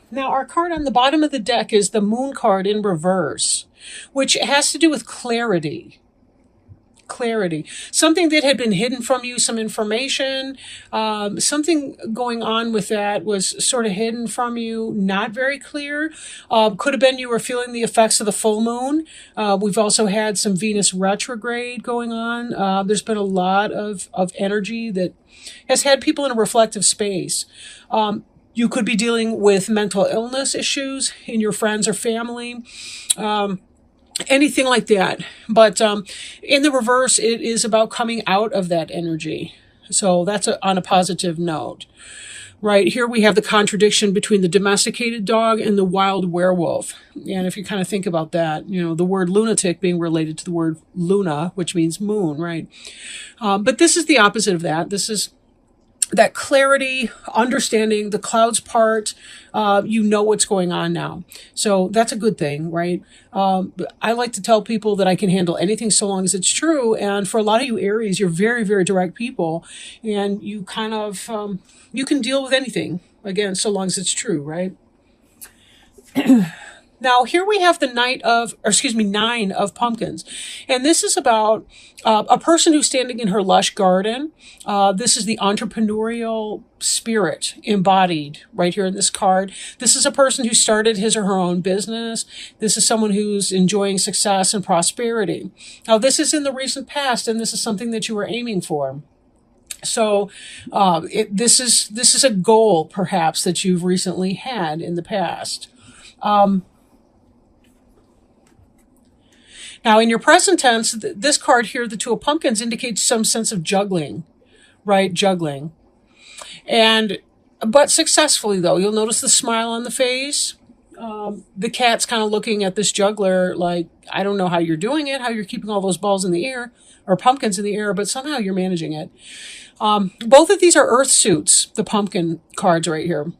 Now, our card on the bottom of the deck is the Moon card in reverse, which has to do with clarity. Clarity. Something that had been hidden from you, some information, something going on with that was sort of hidden from you, not very clear. Could have been you were feeling the effects of the full moon. We've also had some Venus retrograde going on. There's been a lot of energy that has had people in a reflective space. You could be dealing with mental illness issues in your friends or family. Anything like that. But in the reverse, it is about coming out of that energy. So that's on a positive note. Right here we have the contradiction between the domesticated dog and the wild werewolf. And if you kind of think about that, the word lunatic being related to the word luna, which means moon, right? But this is the opposite of that. This is that clarity, understanding the clouds part, you know what's going on now. So that's a good thing, right? I like to tell people that I can handle anything so long as it's true. And for a lot of you Aries, you're very, very direct people. And you kind of, you can deal with anything, again, so long as it's true, right? Now, here we have the Nine of Pumpkins. And this is about a person who's standing in her lush garden. This is the entrepreneurial spirit embodied right here in this card. This is a person who started his or her own business. This is someone who's enjoying success and prosperity. Now, this is in the recent past, and this is something that you were aiming for. So this is a goal, perhaps, that you've recently had in the past. Now, in your present tense, this card here, the Two of Pumpkins, indicates some sense of juggling, right? Juggling. But successfully, though. You'll notice the smile on the face. The cat's kind of looking at this juggler like, I don't know how you're doing it, how you're keeping all those balls in the air, or pumpkins in the air, but somehow you're managing it. Both of these are earth suits, the pumpkin cards right here,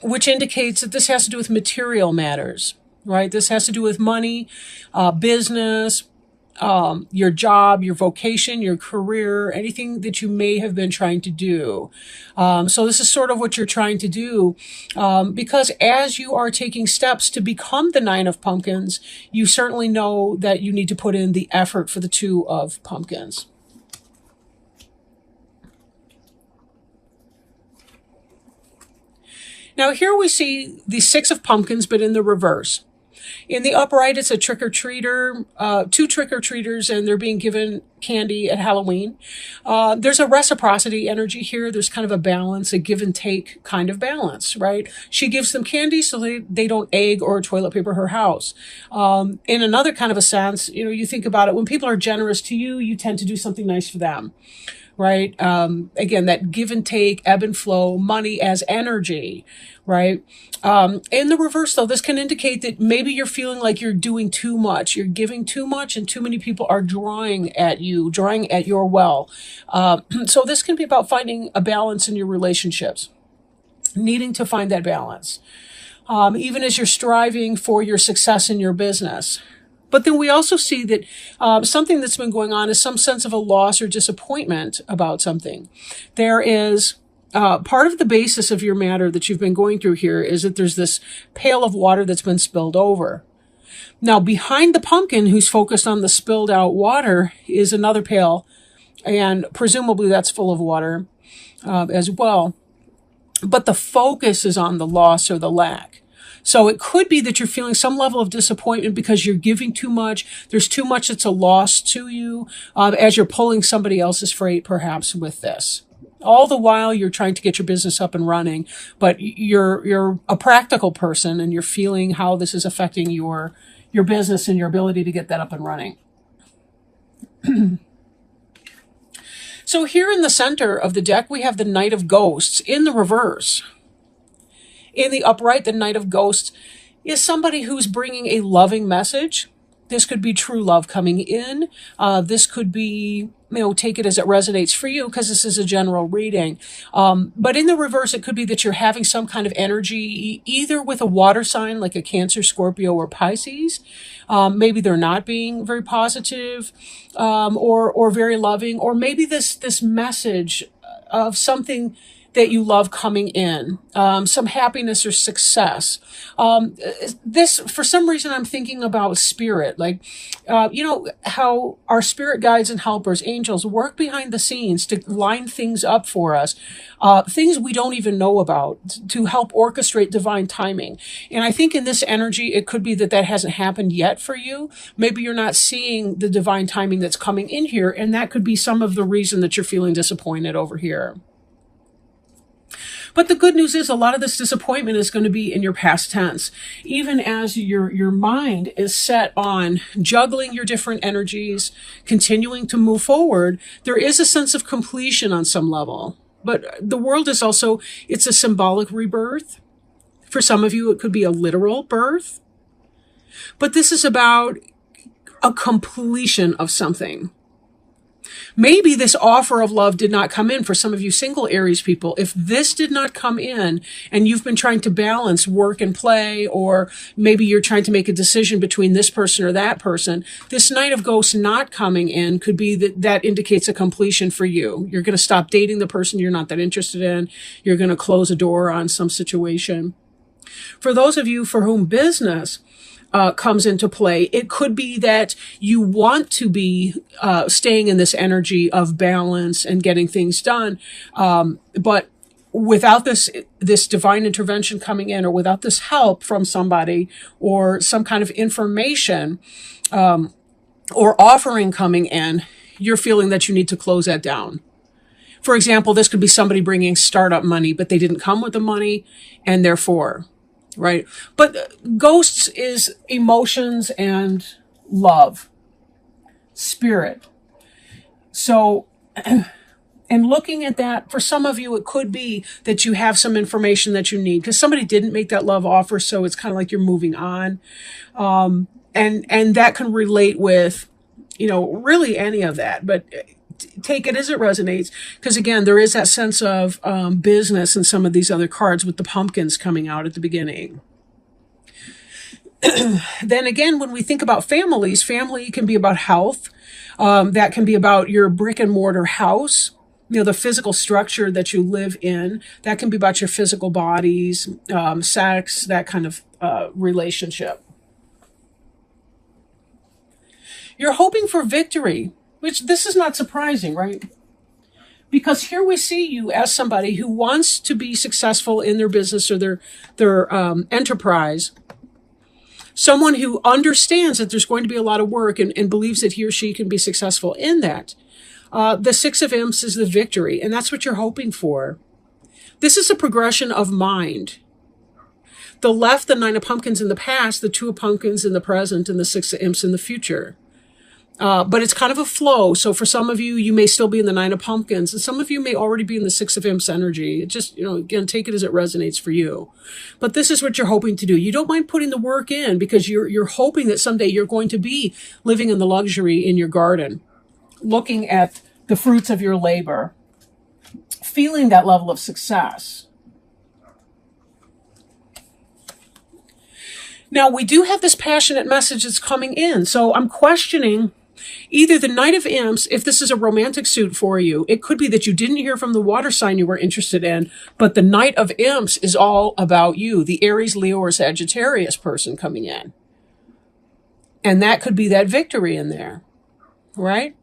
which indicates that this has to do with material matters. Right? This has to do with money, business, your job, your vocation, your career, anything that you may have been trying to do. So this is sort of what you're trying to do, because as you are taking steps to become the Nine of Pumpkins, you certainly know that you need to put in the effort for the Two of Pumpkins. Now here we see the Six of Pumpkins, but in the reverse. In the upright, it's a trick-or-treater, two trick-or-treaters, and they're being given candy at Halloween. There's a reciprocity energy here. There's kind of a balance, a give and take kind of balance, right? She gives them candy so they don't egg or toilet paper her house. In another kind of a sense, you think about it, when people are generous to you, you tend to do something nice for them. Right? Again, that give and take, ebb and flow, money as energy, right? In the reverse, though, this can indicate that maybe you're feeling like you're doing too much. You're giving too much, and too many people are drawing at your well. So this can be about finding a balance in your relationships, needing to find that balance, even as you're striving for your success in your business. But then we also see that something that's been going on is some sense of a loss or disappointment about something. There is part of the basis of your matter that you've been going through here is that there's this pail of water that's been spilled over. Now, behind the pumpkin who's focused on the spilled out water is another pail, and presumably that's full of water as well. But the focus is on the loss or the lack. So it could be that you're feeling some level of disappointment because you're giving too much. There's too much that's a loss to you as you're pulling somebody else's freight, perhaps, with this. All the while you're trying to get your business up and running, but you're a practical person and you're feeling how this is affecting your business and your ability to get that up and running. So here in the center of the deck, we have the Knight of Ghosts in the reverse. In the upright, the Knight of Ghosts is somebody who's bringing a loving message. This could be true love coming in. This could be, take it as it resonates for you because this is a general reading. But in the reverse, it could be that you're having some kind of energy, either with a water sign like a Cancer, Scorpio, or Pisces. Maybe they're not being very positive or very loving. Or maybe this message of something that you love coming in, some happiness or success. This, for some reason, I'm thinking about spirit, like, how our spirit guides and helpers, angels, work behind the scenes to line things up for us, things we don't even know about, to help orchestrate divine timing. And I think in this energy, it could be that that hasn't happened yet for you. Maybe you're not seeing the divine timing that's coming in here, and that could be some of the reason that you're feeling disappointed over here. But the good news is a lot of this disappointment is going to be in your past tense. Even as your mind is set on juggling your different energies, continuing to move forward, there is a sense of completion on some level. But the world is also, it's a symbolic rebirth. For some of you, it could be a literal birth. But this is about a completion of something. Maybe this offer of love did not come in for some of you single Aries people. If this did not come in and you've been trying to balance work and play, or maybe you're trying to make a decision between this person or that person, this Knight of Ghosts not coming in could be that indicates a completion for you. You're going to stop dating the person you're not that interested in. You're going to close a door on some situation. For those of you for whom business comes into play, it could be that you want to be staying in this energy of balance and getting things done, but without this divine intervention coming in, or without this help from somebody, or some kind of information or offering coming in, you're feeling that you need to close that down. For example, this could be somebody bringing startup money, but they didn't come with the money, and therefore, right? But ghosts is emotions and love, spirit. So, and looking at that, for some of you, it could be that you have some information that you need because somebody didn't make that love offer. So it's kind of like you're moving on. And that can relate with, really any of that, but take it as it resonates. Because again, there is that sense of business in some of these other cards with the pumpkins coming out at the beginning. Then again, when we think about families, family can be about health. That can be about your brick and mortar house, the physical structure that you live in. That can be about your physical bodies, sex, that kind of relationship. You're hoping for victory, which this is not surprising, right? Because here we see you as somebody who wants to be successful in their business or their enterprise. Someone who understands that there's going to be a lot of work and believes that he or she can be successful in that. The Six of Imps is the victory, and that's what you're hoping for. This is a progression of mind. The left, the Nine of Pumpkins in the past, the Two of Pumpkins in the present, and the Six of Imps in the future. But it's kind of a flow. So for some of you, you may still be in the Nine of Pumpkins, and some of you may already be in the Six of Imps energy. It just, again, take it as it resonates for you. But this is what you're hoping to do. You don't mind putting the work in because you're hoping that someday you're going to be living in the luxury in your garden, looking at the fruits of your labor, feeling that level of success. Now, we do have this passionate message that's coming in. So I'm questioning either the Knight of Imps, if this is a romantic suit for you. It could be that you didn't hear from the water sign you were interested in, but the Knight of Imps is all about you, the Aries, Leo, or Sagittarius person coming in. And that could be that victory in there, right?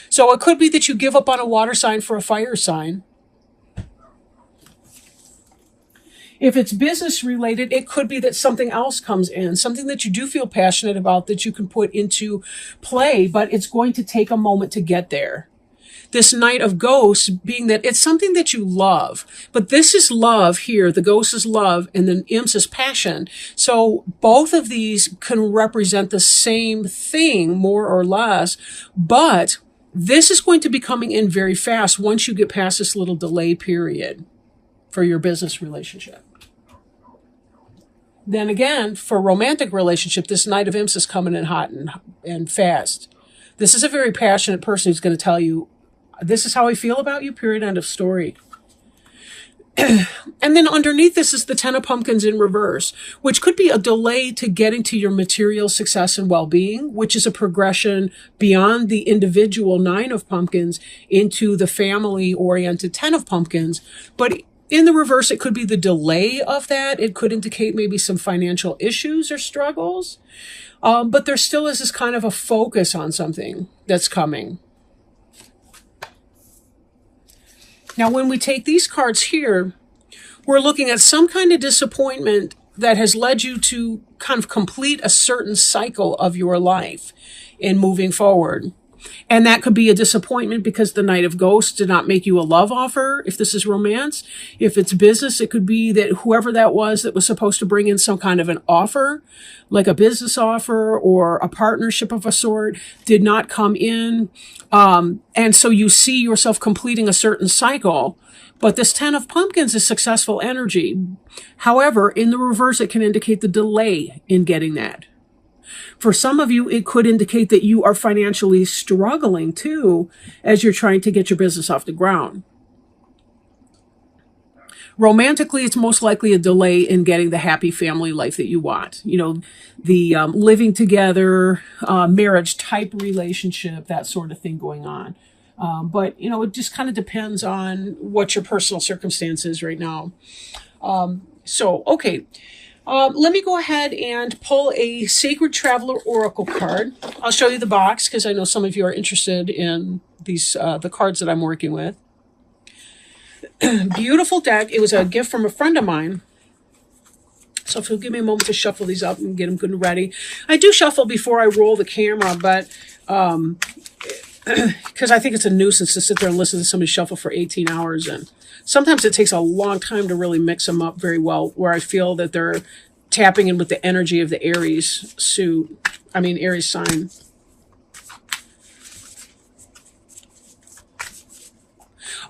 So it could be that you give up on a water sign for a fire sign. If it's business related, it could be that something else comes in, something that you do feel passionate about that you can put into play, but it's going to take a moment to get there. This Knight of Ghosts being that it's something that you love, but this is love here. The Ghost is love and the Imps is passion. So both of these can represent the same thing, more or less, but this is going to be coming in very fast once you get past this little delay period for your business relationship. Then again, for romantic relationship, this Knight of Imps is coming in hot and fast. This is a very passionate person who's going to tell you, this is how I feel about you, period, end of story. And then underneath this is the Ten of Pumpkins in reverse, which could be a delay to getting to your material success and well-being, which is a progression beyond the individual Nine of Pumpkins into the family-oriented Ten of Pumpkins. But in the reverse, it could be the delay of that. It could indicate maybe some financial issues or struggles. But there still is this kind of a focus on something that's coming. Now, when we take these cards here, we're looking at some kind of disappointment that has led you to kind of complete a certain cycle of your life in moving forward. And that could be a disappointment because the Knight of Ghosts did not make you a love offer, if this is romance. If it's business, it could be that whoever that was supposed to bring in some kind of an offer, like a business offer or a partnership of a sort, did not come in. And so you see yourself completing a certain cycle. But this Ten of Pumpkins is successful energy. However, in the reverse, it can indicate the delay in getting that. For some of you, it could indicate that you are financially struggling too as you're trying to get your business off the ground. Romantically, it's most likely a delay in getting the happy family life that you want. You know, the living together, marriage type relationship, that sort of thing going on. But, you know, it just kind of depends on what your personal circumstance is right now. Okay. Let me go ahead and pull a Sacred Traveler Oracle card. I'll show you the box because I know some of you are interested in these the cards that I'm working with. Beautiful deck. It was a gift from a friend of mine. So if you'll give me a moment to shuffle these up and get them good and ready. I do shuffle before I roll the camera, but because I think it's a nuisance to sit there and listen to somebody shuffle for 18 hours. And sometimes it takes a long time to really mix them up very well, where I feel that they're tapping in with the energy of the Aries Aries sign.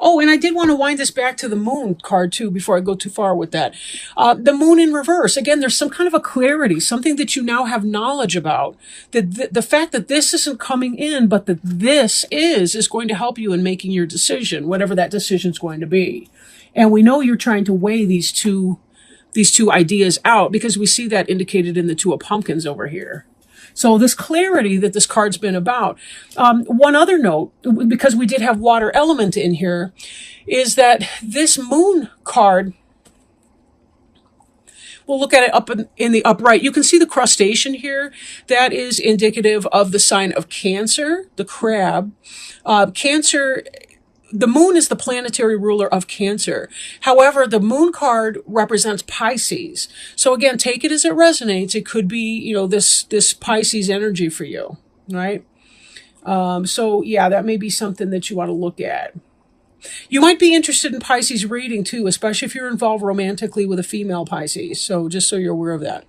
Oh, and I did want to wind this back to the Moon card, too, before I go too far with that. The Moon in reverse. Again, there's some kind of a clarity, something that you now have knowledge about. The fact that this isn't coming in, but that this is going to help you in making your decision, whatever that decision is going to be. And we know you're trying to weigh these two ideas out because we see that indicated in the Two of Pumpkins over here. So this clarity that this card's been about. One other note, because we did have water element in here, is that this Moon card, we'll look at it up in the upright. You can see the crustacean here. That is indicative of the sign of Cancer, the crab. Cancer, the Moon is the planetary ruler of Cancer. However, the Moon card represents Pisces. So again, take it as it resonates. It could be, you know, this Pisces energy for you, right? So yeah, that may be something that you want to look at. You might be interested in Pisces reading too, especially if you're involved romantically with a female Pisces. So just so you're aware of that.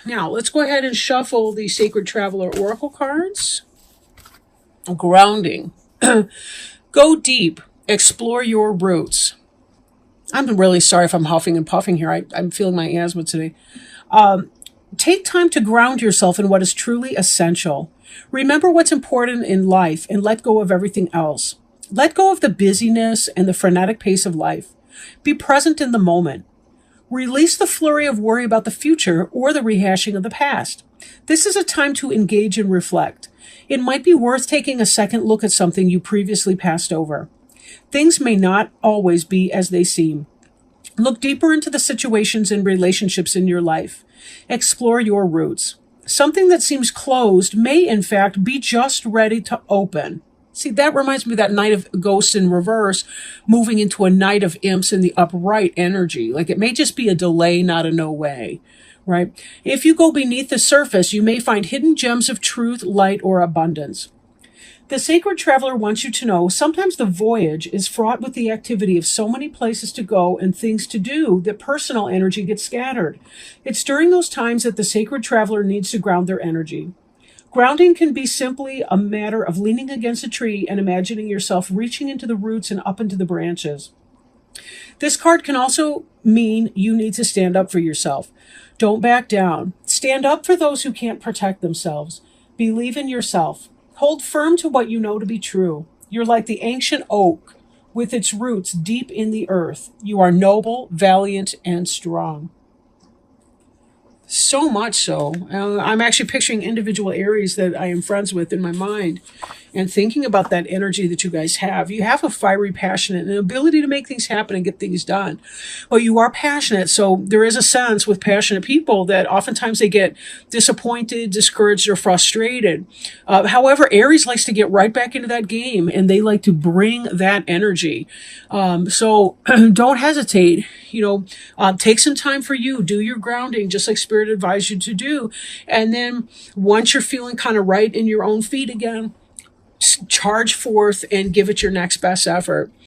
Now, let's go ahead and shuffle the Sacred Traveler Oracle cards. Grounding. Go deep. Explore your roots. I'm really sorry if I'm huffing and puffing here. I'm feeling my asthma today. Take time to ground yourself in what is truly essential. Remember what's important in life and let go of everything else. Let go of the busyness and the frenetic pace of life. Be present in the moment. Release the flurry of worry about the future or the rehashing of the past. This is a time to engage and reflect. It might be worth taking a second look at something you previously passed over. Things may not always be as they seem. Look deeper into the situations and relationships in your life. Explore your roots. Something that seems closed may, in fact, be just ready to open. See, that reminds me of that Knight of Ghosts in reverse, moving into a Knight of Imps in the upright energy. Like it may just be a delay, not a no way. Right? If you go beneath the surface, you may find hidden gems of truth, light, or abundance. The Sacred Traveler wants you to know sometimes the voyage is fraught with the activity of so many places to go and things to do that personal energy gets scattered. It's during those times that the Sacred Traveler needs to ground their energy. Grounding can be simply a matter of leaning against a tree and imagining yourself reaching into the roots and up into the branches. This card can also mean you need to stand up for yourself. Don't back down. Stand up for those who can't protect themselves. Believe in yourself. Hold firm to what you know to be true. You're like the ancient oak, with its roots deep in the earth. You are noble, valiant, and strong. So much so. I'm actually picturing individual Aries that I am friends with in my mind and thinking about that energy that you guys have. You have a fiery, passionate, and an ability to make things happen and get things done. But you are passionate. So there is a sense with passionate people that oftentimes they get disappointed, discouraged, or frustrated. However, Aries likes to get right back into that game and they like to bring that energy. So don't hesitate. Take some time for you. Do your grounding, just like Spirit advised you to do. And then once you're feeling kind of right in your own feet again, charge forth and give it your next best effort.